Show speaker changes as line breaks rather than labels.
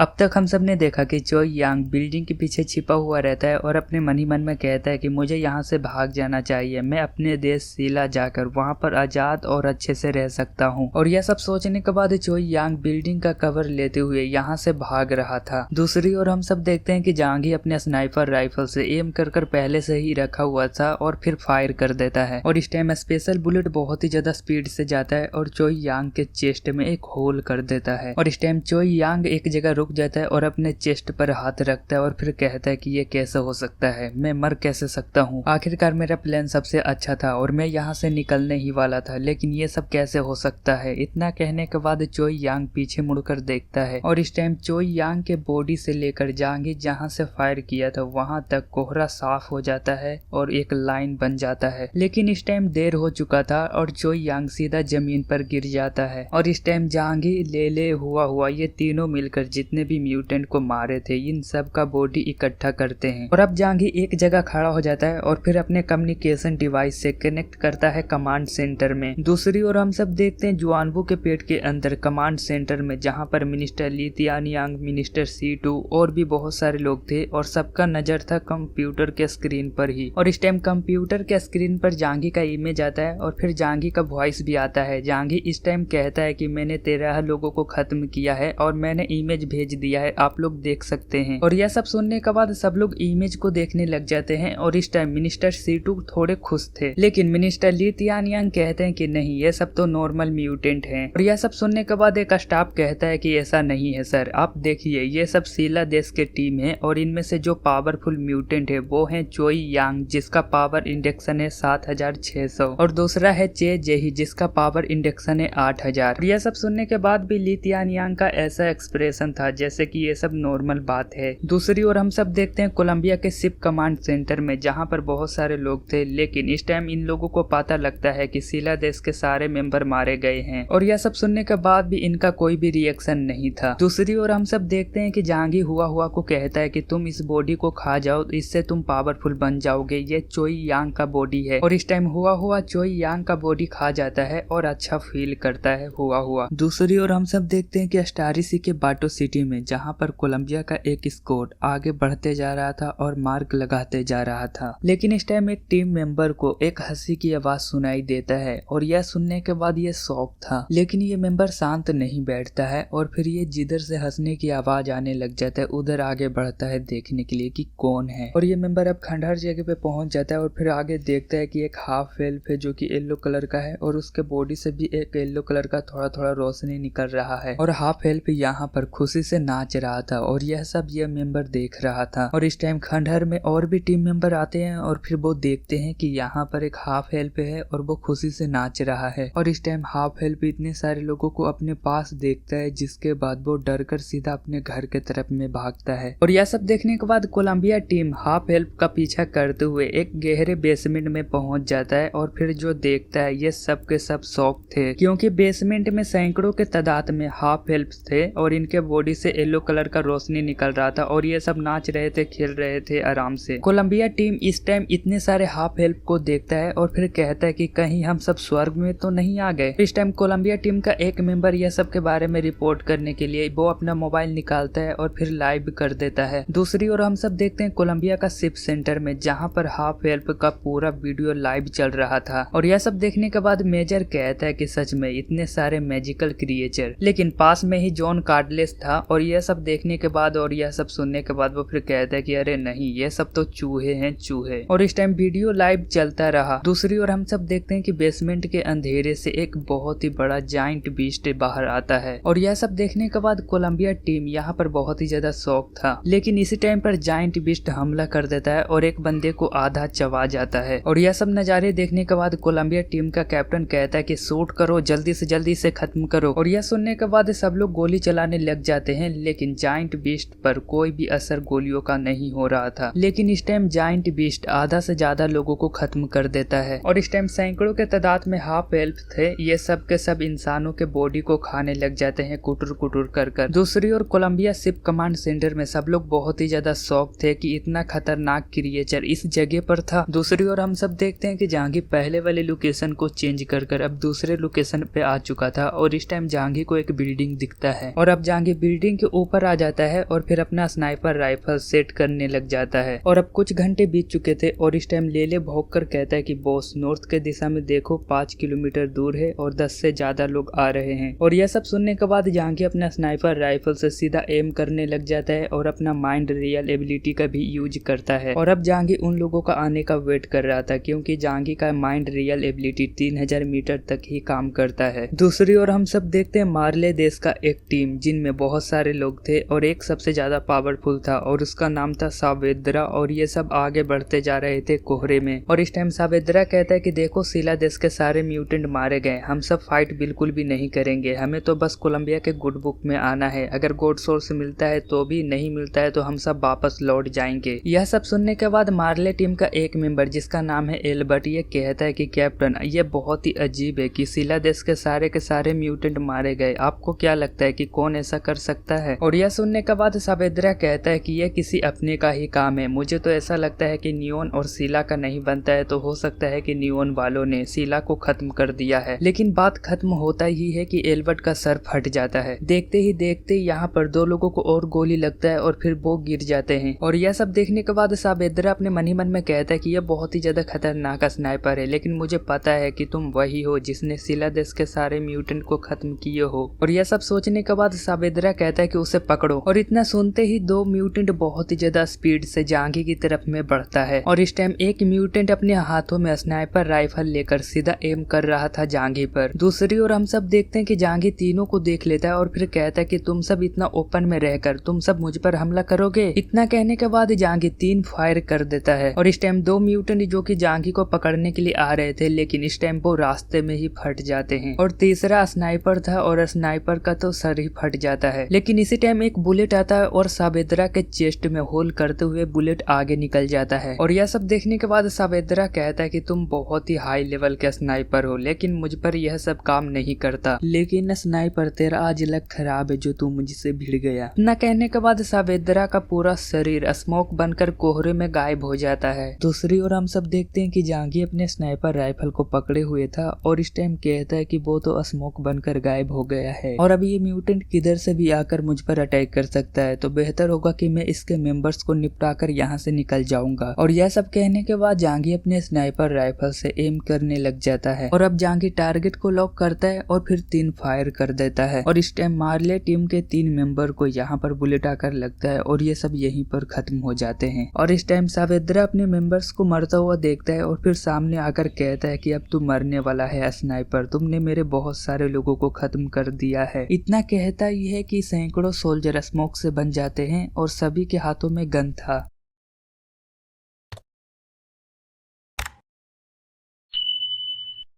अब तक हम सब ने देखा कि चोई यांग बिल्डिंग के पीछे छिपा हुआ रहता है और अपने मन ही मन में कहता है कि मुझे यहाँ से भाग जाना चाहिए, मैं अपने देश सीला जाकर वहाँ पर आजाद और अच्छे से रह सकता हूँ। और यह सब सोचने के बाद चोई यांग बिल्डिंग का कवर लेते हुए यहाँ से भाग रहा था। दूसरी ओर हम सब देखते हैं कि जहांगीर अपने स्नाइपर राइफल से एम कर पहले से ही रखा हुआ था और फिर फायर कर देता है और इस टाइम स्पेशल बुलेट बहुत ही ज्यादा स्पीड से जाता है और चोई यांग के चेस्ट में एक होल कर देता है। और इस टाइम चोई यांग एक जगह रुक जाता है और अपने चेस्ट पर हाथ रखता है और फिर कहता है कि ये कैसे हो सकता है, मैं मर कैसे सकता हूँ, आखिरकार मेरा प्लान सबसे अच्छा था और मैं यहाँ से निकलने ही वाला था, लेकिन ये सब कैसे हो सकता है। इतना कहने के बाद चोई यांग पीछे मुड़कर देखता है और इस टाइम चोई यांग के बॉडी से लेकर जहांगीर जहाँ से फायर किया था वहां तक कोहरा साफ हो जाता है और एक लाइन बन जाता है। लेकिन इस टाइम देर हो चुका था और चोई यांग सीधा जमीन पर गिर जाता है और इस टाइम जहांगीर ले हुआ ये तीनों मिलकर जितने भी म्यूटेंट को मारे थे इन सब का बॉडी इकट्ठा करते हैं और अब जहांगीर एक जगह खड़ा हो जाता है और फिर अपने कम्युनिकेशन डिवाइस से कनेक्ट करता है कमांड सेंटर में। दूसरी ओर हम सब देखते हैं जुआनबू के पेट के अंदर कमांड सेंटर में जहाँ पर मिनिस्टर ली तियानयांग, मिनिस्टर C2 और भी बहुत सारे लोग थे और सबका नजर था कंप्यूटर के स्क्रीन पर ही। और इस टाइम कंप्यूटर के स्क्रीन पर जहांगीर का इमेज आता है और फिर जहांगीर का वॉइस भी आता है। जहांगीर इस टाइम कहता है कि मैंने 13 लोगों को खत्म किया है और मैंने इमेज भेज दिया है, आप लोग देख सकते हैं। और यह सब सुनने के बाद सब लोग इमेज को देखने लग जाते हैं और इस टाइम मिनिस्टर C2 थोड़े खुश थे, लेकिन मिनिस्टर ली तियानयांग कहते हैं कि नहीं, ये सब तो नॉर्मल म्यूटेंट हैं। और यह सब सुनने के बाद एक स्टाफ कहता है कि ऐसा नहीं है सर, आप देखिए ये सब सीला देश के टीम है और इनमें से जो पावरफुल म्यूटेंट है वो है चोई यांग जिसका पावर इंडेक्सन है 7600 और दूसरा है चे जेही जिसका पावर इंडेक्सन है 8000। यह सब सुनने के बाद भी ली तियानयांग का ऐसा एक्सप्रेशन था जैसे कि ये सब नॉर्मल बात है। दूसरी ओर हम सब देखते हैं कोलंबिया के शिप कमांड सेंटर में जहाँ पर बहुत सारे लोग थे, लेकिन इस टाइम इन लोगों को पता लगता है कि सीला देश के सारे मेंबर मारे गए हैं और यह सब सुनने के बाद भी इनका कोई भी रिएक्शन नहीं था। दूसरी ओर हम सब देखते हैं कि जहांगीर हुआ को कहता है कि तुम इस बॉडी को खा जाओ, इससे तुम पावरफुल बन जाओगे, ये चोई यांग का बॉडी है। और इस टाइम हुआ चोई यांग का बॉडी खा जाता है और अच्छा फील करता है हुआ। दूसरी ओर हम सब देखते हैं कि स्टारी सी के बाटो सिटी में जहाँ पर कोलंबिया का एक स्क्वाड आगे बढ़ते जा रहा था और मार्क लगाते जा रहा था, लेकिन इस टाइम एक टीम मेंबर को एक हंसी की आवाज सुनाई देता है और यह सुनने के बाद ये शॉक था, लेकिन ये मेंबर शांत नहीं बैठता है और फिर ये जिधर से हंसने की आवाज आने लग जाता है उधर आगे बढ़ता है देखने के लिए कि कौन है। और ये मेंबर अब खंडहर जगह पे पहुंच जाता है और फिर आगे देखता है कि एक हाफ एल्फ है जो कि येलो कलर का है और उसके बॉडी से भी एक येलो कलर का थोड़ा रोशनी निकल रहा है और हाफ एल्फ यहाँ पर खुशी से नाच रहा था और यह सब यह मेंबर देख रहा था। और इस टाइम खंडहर में और भी टीम मेंबर आते हैं और फिर वो देखते हैं कि यहाँ पर एक हाफ एल्फ है और वो खुशी से नाच रहा है। और इस टाइम हाफ एल्फ इतने सारे लोगों को अपने पास देखता है जिसके बाद वो डर कर सीधा अपने घर के तरफ में भागता है। और यह सब देखने के बाद कोलंबिया टीम हाफ एल्फ का पीछा करते हुए एक गहरे बेसमेंट में पहुंच जाता है और फिर जो देखता है ये सब के सब शॉक थे क्योंकि बेसमेंट में सैकड़ों के तादाद में हाफ एल्फ थे और इनके बॉडी से येलो कलर का रोशनी निकल रहा था और ये सब नाच रहे थे, खेल रहे थे आराम से। कोलंबिया टीम इस टाइम इतने सारे हाफ एल्फ को देखता है और फिर कहता है कि कहीं हम सब स्वर्ग में तो नहीं आ गए। इस टाइम कोलंबिया टीम का एक मेंबर यह सब के बारे में रिपोर्ट करने के लिए वो अपना मोबाइल निकालता है और फिर लाइव कर देता है। दूसरी ओर हम सब देखते हैं कोलंबिया का शिप सेंटर में जहाँ पर हाफ एल्फ का पूरा वीडियो लाइव चल रहा था और यह सब देखने के बाद मेजर कहता है कि सच में इतने सारे मैजिकल क्रिएचर, लेकिन पास में ही जॉन कार्डलेस था। और यह सब देखने के बाद और यह सब सुनने के बाद वो फिर कहता है कि अरे नहीं, ये सब तो चूहे हैं चूहे। और इस टाइम वीडियो लाइव चलता रहा। दूसरी ओर हम सब देखते हैं कि बेसमेंट के अंधेरे से एक बहुत ही बड़ा जाइंट बीस्ट बाहर आता है और यह सब देखने के बाद कोलंबिया टीम यहाँ पर बहुत ही ज्यादा शॉक था, लेकिन इसी टाइम पर जाइंट बीस्ट हमला कर देता है और एक बंदे को आधा चबा जाता है। और यह सब नजारे देखने के बाद कोलंबिया टीम का कैप्टन कहता है कि शूट करो, जल्दी से खत्म करो। और यह सुनने के बाद सब लोग गोली चलाने लग जाते हैं, लेकिन जाइंट बीस्ट पर कोई भी असर गोलियों का नहीं हो रहा था। लेकिन इस टाइम जाइंट बीस्ट आधा से ज्यादा लोगों को खत्म कर देता है और इस टाइम सैकड़ों के तादाद में हाफ एल्फ थे, ये सब के सब इंसानों के बॉडी को खाने लग जाते हैं कुटुर कर। दूसरी ओर कोलंबिया शिप कमांड सेंटर में सब लोग बहुत ही ज्यादा शॉक थे कि इतना खतरनाक क्रिएचर इस जगह पर था। दूसरी ओर हम सब देखते हैं कि जहांगीर पहले वाले लोकेशन को चेंज कर अब दूसरे लोकेशन पे आ चुका था और इस टाइम जहांगीर को एक बिल्डिंग दिखता है और अब जहांगीर बिल्डिंग बिल्डिंग के ऊपर आ जाता है और फिर अपना स्नाइपर राइफल सेट करने लग जाता है। और अब कुछ घंटे बीत चुके थे और इस टाइम लेले भौंक कर कहता है कि बॉस नॉर्थ के दिशा में देखो 5 किलोमीटर दूर है और 10 से ज्यादा लोग आ रहे हैं। और यह सब सुनने के बाद जहांगीर अपना स्नाइपर राइफल से सीधा एम करने लग जाता है और अपना माइंड रियल एबिलिटी का भी यूज करता है। और अब जहांगीर उन लोगों का आने का वेट कर रहा था क्योंकि जहांगीर का माइंड रियल एबिलिटी 3000 मीटर तक ही काम करता है। दूसरी ओर हम सब देखते हैं मार्ले देश का एक टीम जिनमें बहुत सारे लोग थे और एक सबसे ज्यादा पावरफुल था और उसका नाम था सावेद्रा। और ये सब आगे बढ़ते जा रहे थे कोहरे में। और इस टाइम सावेद्रा कहता है कि देखो सीला देश के सारे म्यूटेंट मारे गए, हम सब फाइट बिल्कुल भी नहीं करेंगे, हमें तो बस कोलंबिया के गुड बुक में आना है, अगर गोड सोर्स मिलता है तो भी, नहीं मिलता है तो हम सब वापस लौट जाएंगे। यह सब सुनने के बाद मार्ले टीम का एक मेंबर जिसका नाम है एल्बर्ट ये कहता है कि कैप्टन ये बहुत ही अजीब है कि सीला देश के सारे म्यूटेंट मारे गए, आपको क्या लगता है कि कौन ऐसा कर सकता है? और यह सुनने के बाद सावेद्रा कहता है कि यह किसी अपने का ही काम है, मुझे तो ऐसा लगता है कि नियोन और सीला का नहीं बनता है, तो हो सकता है कि नियोन वालों ने सीला को खत्म कर दिया है। लेकिन बात खत्म होता ही है कि एल्बर्ट का सर फट जाता है। देखते ही देखते यहाँ पर 2 लोगों को और गोली लगता है और फिर वो गिर जाते हैं। और यह सब देखने के बाद सावेद्रा अपने मन ही मन में कहता है कि यह बहुत ही ज्यादा खतरनाक स्नाइपर है, लेकिन मुझे पता है कि तुम वही हो जिसने सीला देश के सारे म्यूटेंट को खत्म किए हो। और यह सब सोचने के बाद सावेद्रा कहता है कि उसे पकड़ो। और इतना सुनते ही 2 म्यूटेंट बहुत ही ज्यादा स्पीड से जहांगीर की तरफ में बढ़ता है। और इस टाइम एक म्यूटेंट अपने हाथों में स्नाइपर राइफल लेकर सीधा एम कर रहा था जहांगीर पर। दूसरी ओर हम सब देखते हैं कि जहांगीर तीनों को देख लेता है और फिर कहता है कि तुम सब इतना ओपन में रहकर तुम सब मुझ पर हमला करोगे? इतना कहने के बाद जहांगीर 3 फायर कर देता है। और इस टाइम 2 म्यूटेंट जो कि जहांगीर को पकड़ने के लिए आ रहे थे लेकिन इस टाइम वो रास्ते में ही फट जाते हैं। और तीसरा स्नाइपर था और स्नाइपर का तो सर ही फट जाता है। लेकिन इसी टाइम एक बुलेट आता है और सावेद्रा के चेस्ट में होल करते हुए बुलेट आगे निकल जाता है। और यह सब देखने के बाद सावेद्रा कहता है कि तुम बहुत ही हाई लेवल के स्नाइपर हो, लेकिन मुझ पर यह सब काम नहीं करता। लेकिन स्नाइपर तेरा आज लक खराब है जो तू मुझसे भिड़ गया। इतना कहने के बाद सावेद्रा का पूरा शरीर स्मोक बनकर कोहरे में गायब हो जाता है। दूसरी ओर हम सब देखते हैं कि जहांगीर अपने स्नाइपर राइफल को पकड़े हुए था और इस टाइम कहता है कि वो तो स्मोक बनकर गायब हो गया है और अब ये म्यूटेंट किधर से भी आकर मुझ पर अटैक कर सकता है, तो बेहतर होगा कि मैं इसके मेंबर्स को निपटाकर यहाँ से निकल जाऊंगा। और यह सब कहने के बाद जहांगीर अपने स्नाइपर राइफल से एम करने लग जाता है। और अब जहांगीर टारगेट को लॉक करता है और फिर 3 फायर कर देता है। और इस टाइम मार्ले टीम के 3 मेंबर को यहाँ पर बुलेट आकर लगता है और ये सब यहीं पर खत्म हो जाते हैं। और इस टाइम सावेद्रा अपने मेंबर्स को मरता हुआ देखता है और फिर सामने आकर कहता है कि अब तू मरने वाला है स्नाइपर, तुमने मेरे बहुत सारे लोगों को खत्म कर दिया है। इतना कहता ही है कि सैकड़ों सोल्जर स्मोक से बन जाते हैं और सभी के हाथों में गन था।